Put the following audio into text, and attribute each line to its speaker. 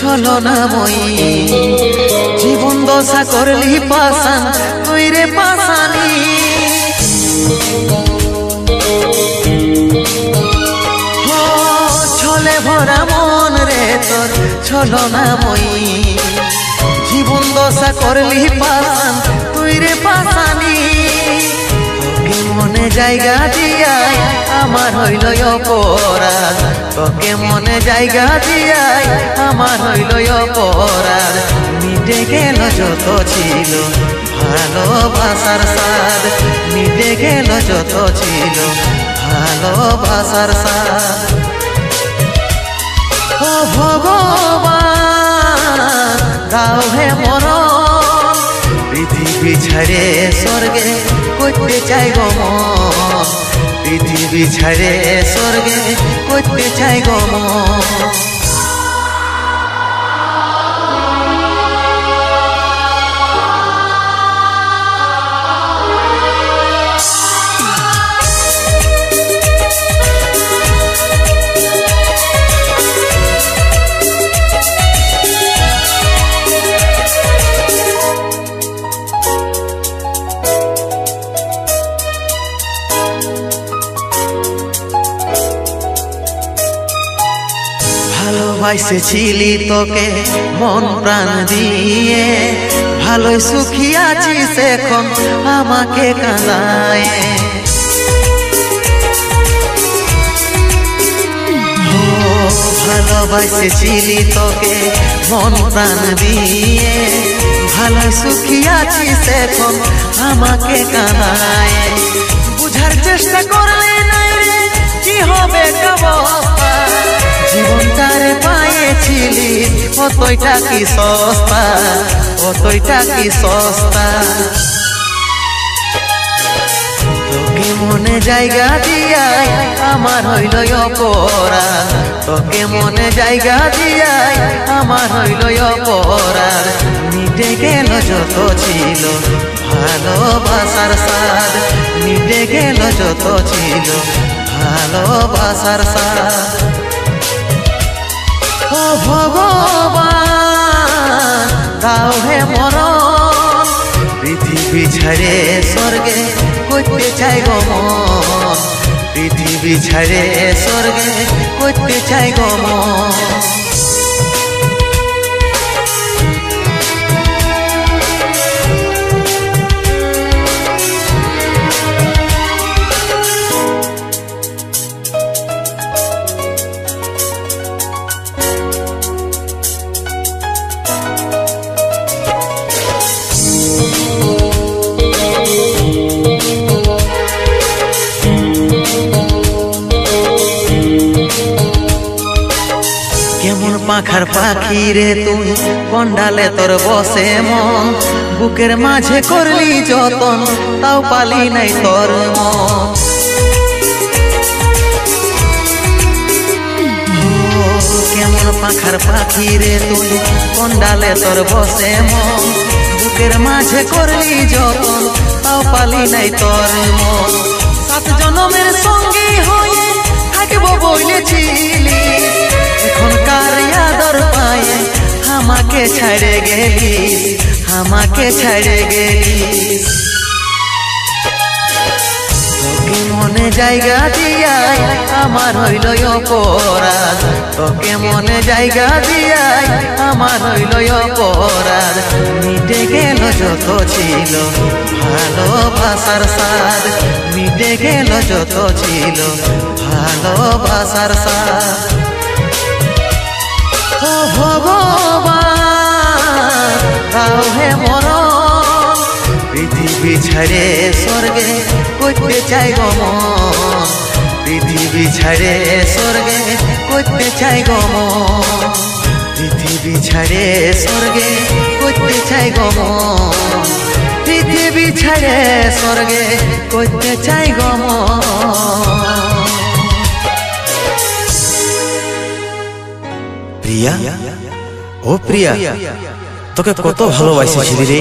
Speaker 1: ছলনাময়ী জীবন দশা করলি পাশান তুই রে পাশানি ছলে ভরা মন রে তোর ছলনাময়ী জীবন দশা করলি পাশান তুই রে পাশানি তোকে মনে জায়গা দিয়াই আমার হইল অপরাধ তোকে মনে জায়গা দিয়াই আমার হইল অপরাধ মিটে গেল যত ছিল ভালোবাসার স্বাদ মিটে গেল যত ছিল ভালোবাসার স্বাদ ও ভগবান দাও হে মরণ পৃথিবী ছেড়ে স্বর্গে করতে চাই গো মন পৃথিবী ছেড়ে স্বর্গে করতে চাই গো মন ভালোবাসেছিলি তোকে মন প্রাণ দিয়ে ভালোই সুখী আছিস এখন আমাকে কাঁদায় ভালোবাসেছিলি তোকে মন প্রাণ দিয়ে ভালো সুখী আছিস এখন আমাকে কাঁদায় বুঝার চেষ্টা করলে নাই রে কি হবে অবস্থা জীবনটারে পাইছিলি অতইটা কি সস্তা অতইটা কি সস্তা তোকে মনে জায়গা দিয়াই আমার হইল অপরাধ তোকে মনে জায়গা দিয়াই আমার হইল অপরাধ মিটে গেল যত ছিল ভালোবাসার স্বাদ মিটে গেল যত ছিল ভালোবাসার স্বাদ ও ভগবান দাও হে মরণ পৃথিবী ছেড়ে স্বর্গে করতে চাই গো মন পৃথিবী ছেড়ে স্বর্গে করতে চাই গো মন কেমন পাখার পাখি রে তুই কন্ডালে তোর বসে মন বুকের মাঝে করলি যতন তাও পালি নাই তোর মন কেমন পাখার পাখি রে তুই কন্ডালে তোর বসে মন বুকের মাঝে করলি যতন তাও পালি নাই তোর মন সাত জনমের সঙ্গী হয়ে থাকবো বলেছিলি এখনকার আদর পায়ে আমাকে ছেড়ে গেলি আমাকে ছেড়ে গেলি তোকে মনে জায়গা দিয়াই আমার হইল অপরাধ তোকে মনে জায়গা দিয়াই আমার হইল অপরাধ মিটে গেল যত ছিল ভালোবাসার স্বাদ মিটে গেল যত ছিল ভালোবাসার স্বাদ ও ভগবান দাও হে মরণ পৃথিবী ছেড়ে স্বর্গে করতে চাই গো মন পৃথিবী ছেড়ে স্বর্গে করতে চাই গো মন পৃথিবী ছেড়ে স্বর্গে করতে চাই গো মন পৃথিবী ছেড়ে স্বর্গে করতে চাই গো মন
Speaker 2: প্রিয়া ও প্রিয়া তোকে কত ভালোবাসি রে।